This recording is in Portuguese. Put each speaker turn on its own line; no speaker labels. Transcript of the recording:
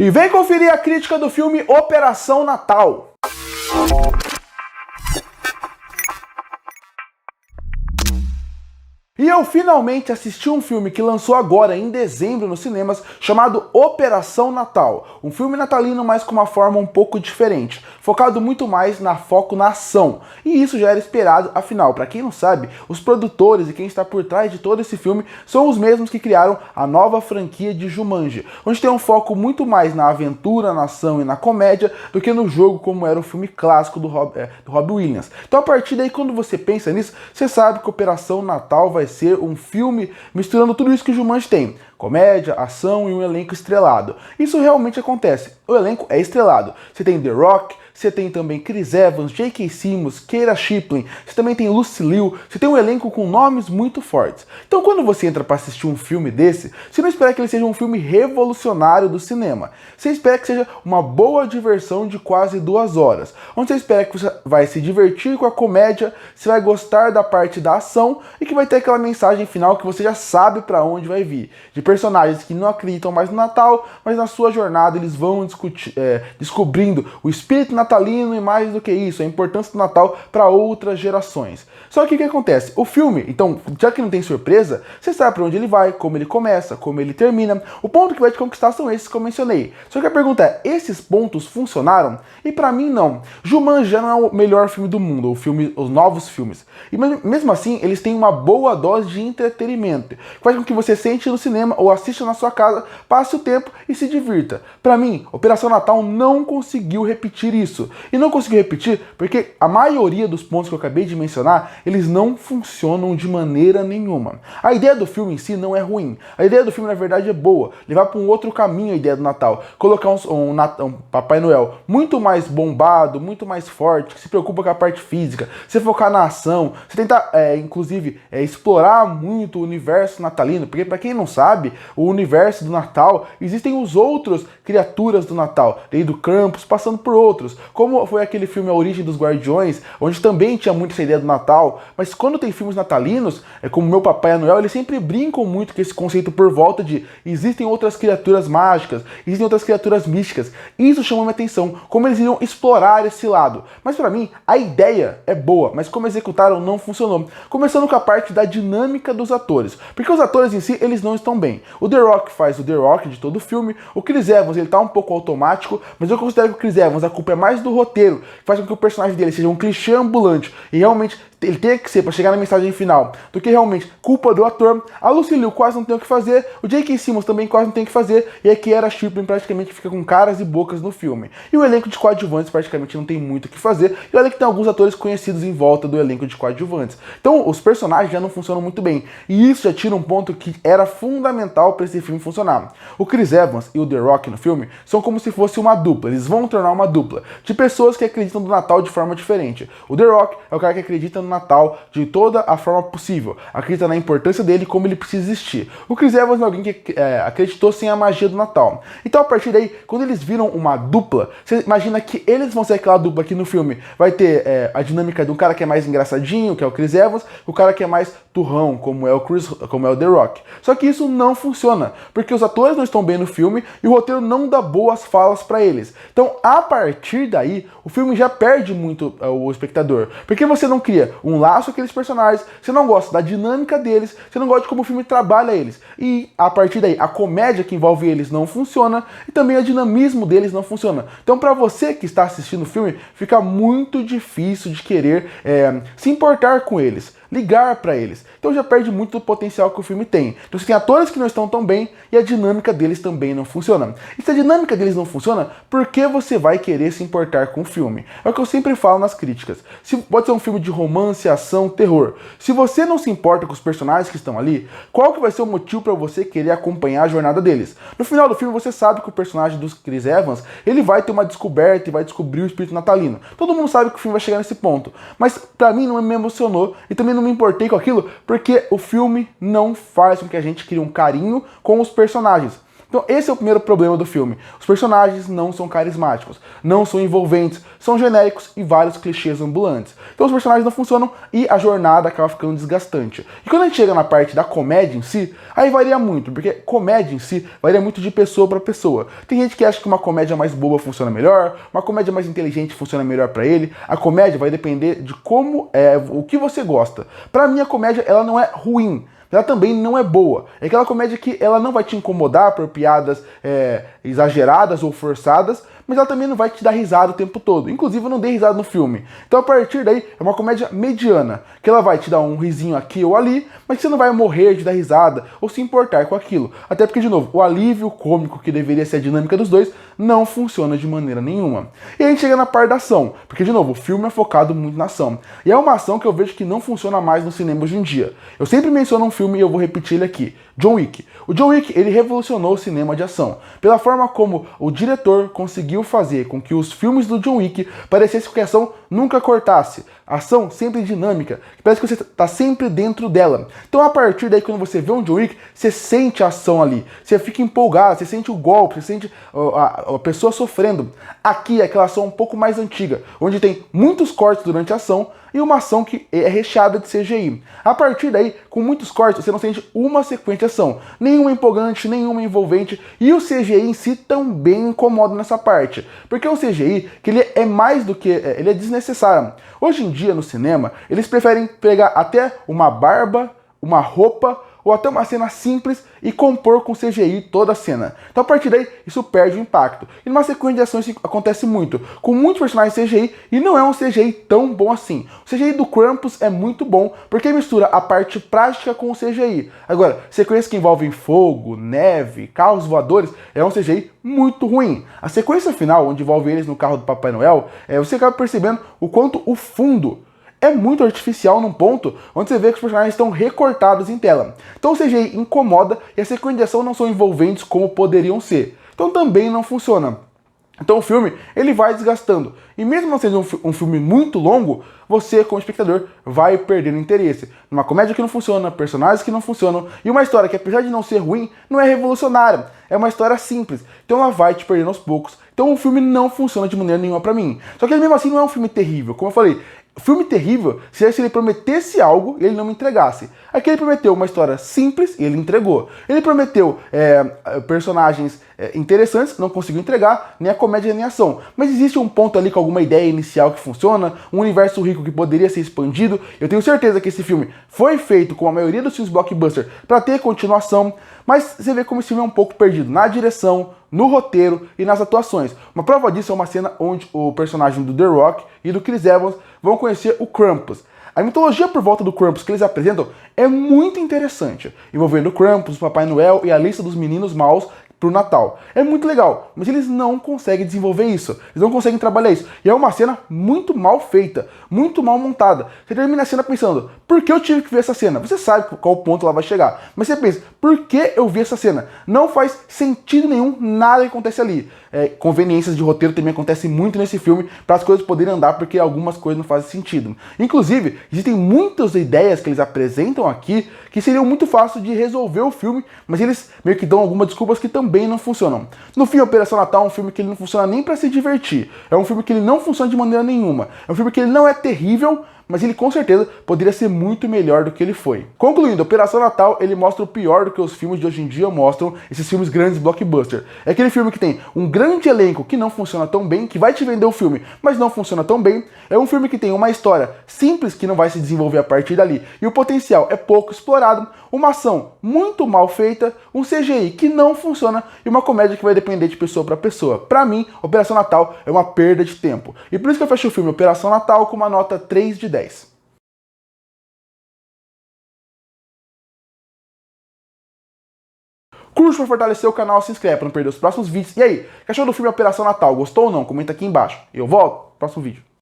E vem conferir a crítica do filme Operação Natal. E eu finalmente assisti um filme que lançou agora em dezembro nos cinemas, chamado Operação Natal. Um filme natalino, mas com uma forma um pouco diferente, focado muito mais foco na ação. E isso já era esperado, afinal, para quem não sabe, os produtores e quem está por trás de todo esse filme são os mesmos que criaram a nova franquia de Jumanji, onde tem um foco muito mais na aventura, na ação e na comédia do que no jogo, como era o filme clássico do Robin Williams. Então a partir daí, quando você pensa nisso, você sabe que Operação Natal vai ser um filme misturando tudo isso que o Jumanji tem: comédia, ação e um elenco estrelado. Isso realmente acontece. O elenco é estrelado. Você tem The Rock, você tem também Chris Evans, J.K. Simmons, Keira Shipley, você também tem Lucy Liu, você tem um elenco com nomes muito fortes. Então quando você entra para assistir um filme desse, você não espera que ele seja um filme revolucionário do cinema. Você espera que seja uma boa diversão de quase 2 horas, onde você espera que você vai se divertir com a comédia, você vai gostar da parte da ação e que vai ter aquela mensagem final que você já sabe para onde vai vir. De personagens que não acreditam mais no Natal, mas na sua jornada eles vão descobrindo o espírito natalino e, mais do que isso, a importância do Natal para outras gerações. Só que o que acontece? O filme, então, já que não tem surpresa, você sabe para onde ele vai, como ele começa, como ele termina. O ponto que vai te conquistar são esses que eu mencionei. Só que a pergunta é, esses pontos funcionaram? E para mim não. Jumanji já não é o melhor filme do mundo, os novos filmes. E mesmo assim, eles têm uma boa dose de entretenimento, que faz com que você sente no cinema ou assista na sua casa, passe o tempo e se divirta. Para mim, Operação Natal não conseguiu repetir isso. E não conseguiu repetir porque a maioria dos pontos que eu acabei de mencionar, eles não funcionam de maneira nenhuma. A ideia do filme em si não é ruim. A ideia do filme, na verdade, é boa. Levar para um outro caminho a ideia do Natal. Colocar um Papai Noel muito mais bombado, muito mais forte, que se preocupa com a parte física. Você focar na ação. Você tentar, inclusive, explorar muito o universo natalino. Porque, para quem não sabe, o universo do Natal, existem os outros criaturas do Natal. Desde o Krampus, passando por outros. Como foi aquele filme A Origem dos Guardiões, onde também tinha muito essa ideia do Natal, mas quando tem filmes natalinos, como Meu Papai Noel, eles sempre brincam muito com esse conceito por volta de existem outras criaturas mágicas, existem outras criaturas místicas. Isso chamou minha atenção, como eles iriam explorar esse lado. Mas pra mim, a ideia é boa, mas como executaram não funcionou. Começando com a parte da dinâmica dos atores, porque os atores em si, eles não estão bem. O The Rock faz o The Rock de todo o filme, o Chris Evans, ele tá um pouco automático, mas eu considero que o Chris Evans, a culpa é mais do roteiro, que faz com que o personagem dele seja um clichê ambulante e realmente ele tem que ser para chegar na mensagem final, do que realmente culpa do ator. A Lucy Liu quase não tem o que fazer, o J.K. Simmons também quase não tem o que fazer, e a Keira Shipley praticamente fica com caras e bocas no filme. E o elenco de coadjuvantes praticamente não tem muito o que fazer, e olha que tem alguns atores conhecidos em volta do elenco de coadjuvantes. Então os personagens já não funcionam muito bem, e isso já tira um ponto que era fundamental para esse filme funcionar. O Chris Evans e o The Rock no filme são como se fosse uma dupla, eles vão tornar uma dupla de pessoas que acreditam no Natal de forma diferente. O The Rock é o cara que acredita no Natal de toda a forma possível, acredita na importância dele e como ele precisa existir. O Chris Evans é alguém que acreditou sem a magia do Natal. Então a partir daí, quando eles viram uma dupla, você imagina que eles vão ser aquela dupla que no filme vai ter a dinâmica de um cara que é mais engraçadinho, que é o Chris Evans, o cara que é mais turrão, como é o The Rock. Só que isso não funciona, porque os atores não estão bem no filme e o roteiro não dá boas falas para eles. Então a partir daí, o filme já perde muito o espectador, porque você não cria um laço com aqueles personagens, você não gosta da dinâmica deles, você não gosta de como o filme trabalha eles. E a partir daí, a comédia que envolve eles não funciona e também o dinamismo deles não funciona. Então para você que está assistindo o filme, fica muito difícil de querer se importar com eles, ligar para eles. Então já perde muito do potencial que o filme tem. Então você tem atores que não estão tão bem e a dinâmica deles também não funciona. E se a dinâmica deles não funciona, por que você vai querer se importar com o filme? É o que eu sempre falo nas críticas. Pode ser um filme de romance, ação, terror. Se você não se importa com os personagens que estão ali, qual que vai ser o motivo para você querer acompanhar a jornada deles? No final do filme você sabe que o personagem do Chris Evans, ele vai ter uma descoberta e vai descobrir o espírito natalino. Todo mundo sabe que o filme vai chegar nesse ponto. Mas pra mim não me emocionou e também não me importei com aquilo, porque o filme não faz com que a gente crie um carinho com os personagens. Então esse é o primeiro problema do filme. Os personagens não são carismáticos, não são envolventes, são genéricos e vários clichês ambulantes. Então os personagens não funcionam e a jornada acaba ficando desgastante. E quando a gente chega na parte da comédia em si, aí varia muito, porque comédia em si varia muito de pessoa para pessoa. Tem gente que acha que uma comédia mais boba funciona melhor, uma comédia mais inteligente funciona melhor para ele. A comédia vai depender de como o que você gosta. Para mim a comédia ela não é ruim, ela também não é boa. É aquela comédia que ela não vai te incomodar por piadas exageradas ou forçadas, mas ela também não vai te dar risada o tempo todo. Inclusive eu não dei risada no filme. Então a partir daí é uma comédia mediana, que ela vai te dar um risinho aqui ou ali, mas você não vai morrer de dar risada ou se importar com aquilo. Até porque, de novo, o alívio cômico que deveria ser a dinâmica dos dois não funciona de maneira nenhuma. E a gente chega na parte da ação, porque, de novo, o filme é focado muito na ação. E é uma ação que eu vejo que não funciona mais no cinema hoje em dia. Eu sempre menciono um filme e eu vou repetir ele aqui. John Wick. O John Wick, ele revolucionou o cinema de ação, pela forma como o diretor conseguiu fazer com que os filmes do John Wick parecessem que a ação nunca cortasse. A ação sempre dinâmica, que parece que você está sempre dentro dela. Então a partir daí, quando você vê um John Wick, você sente a ação ali, você fica empolgado, você sente o golpe, você sente a pessoa sofrendo. Aqui é aquela ação um pouco mais antiga, onde tem muitos cortes durante a ação, e uma ação que é recheada de CGI. A partir daí, com muitos cortes, você não sente uma sequência de ação. Nenhuma empolgante, nenhuma envolvente. E o CGI em si também incomoda nessa parte. Porque o CGI, que ele é mais do que... ele é desnecessário. Hoje em dia, no cinema, eles preferem pegar até uma barba, uma roupa, ou até uma cena simples e compor com CGI toda a cena. Então a partir daí isso perde o impacto. E numa sequência de ações isso acontece muito, com muitos personagens CGI e não é um CGI tão bom assim. O CGI do Krampus é muito bom porque mistura a parte prática com o CGI. Agora, sequências que envolvem fogo, neve, carros voadores é um CGI muito ruim. A sequência final, onde envolve eles no carro do Papai Noel, você acaba percebendo o quanto o fundo é muito artificial num ponto onde você vê que os personagens estão recortados em tela. Então o CGI incomoda e a sequência de ação não são envolventes como poderiam ser. Então também não funciona. Então o filme, ele vai desgastando. E mesmo não sendo um filme muito longo, você, como espectador, vai perdendo interesse. Uma comédia que não funciona, personagens que não funcionam, e uma história que, apesar de não ser ruim, não é revolucionária. É uma história simples. Então ela vai te perdendo aos poucos. Então o filme não funciona de maneira nenhuma pra mim. Só que mesmo assim não é um filme terrível. Como eu falei, filme terrível seria se ele prometesse algo e ele não me entregasse. Aqui ele prometeu uma história simples e ele entregou. Ele prometeu personagens interessantes, não conseguiu entregar, nem a comédia nem a ação. Mas existe um ponto ali com alguma ideia inicial que funciona, um universo rico que poderia ser expandido. Eu tenho certeza que esse filme foi feito, com a maioria dos filmes blockbuster, para ter continuação. Mas você vê como esse filme é um pouco perdido na direção, no roteiro e nas atuações. Uma prova disso é uma cena onde o personagem do The Rock e do Chris Evans vão conhecer o Krampus. A mitologia por volta do Krampus que eles apresentam é muito interessante, envolvendo o Krampus, o Papai Noel e a lista dos meninos maus pro Natal. É muito legal, mas eles não conseguem desenvolver isso, eles não conseguem trabalhar isso. E é uma cena muito mal feita, muito mal montada. Você termina a cena pensando, por que eu tive que ver essa cena? Você sabe qual ponto ela vai chegar, mas você pensa, por que eu vi essa cena? Não faz sentido nenhum nada que acontece ali. Conveniências de roteiro também acontecem muito nesse filme para as coisas poderem andar, porque algumas coisas não fazem sentido. Inclusive, existem muitas ideias que eles apresentam aqui que seriam muito fáceis de resolver o filme, mas eles meio que dão algumas desculpas que também não funcionam. No fim, Operação Natal é um filme que ele não funciona nem para se divertir. É um filme que ele não funciona de maneira nenhuma. É um filme que ele não é terrível, mas ele com certeza poderia ser muito melhor do que ele foi. Concluindo, Operação Natal, ele mostra o pior do que os filmes de hoje em dia mostram, esses filmes grandes blockbuster. É aquele filme que tem um grande elenco que não funciona tão bem, que vai te vender o filme, mas não funciona tão bem. É um filme que tem uma história simples que não vai se desenvolver a partir dali, e o potencial é pouco explorado, uma ação muito mal feita, um CGI que não funciona e uma comédia que vai depender de pessoa para pessoa. Pra mim, Operação Natal é uma perda de tempo. E por isso que eu fecho o filme Operação Natal com uma nota 3 de 10. Curte para fortalecer o canal, se inscreve para não perder os próximos vídeos. E aí, que achou do filme Operação Natal? Gostou ou não? Comenta aqui embaixo. Eu volto no próximo vídeo.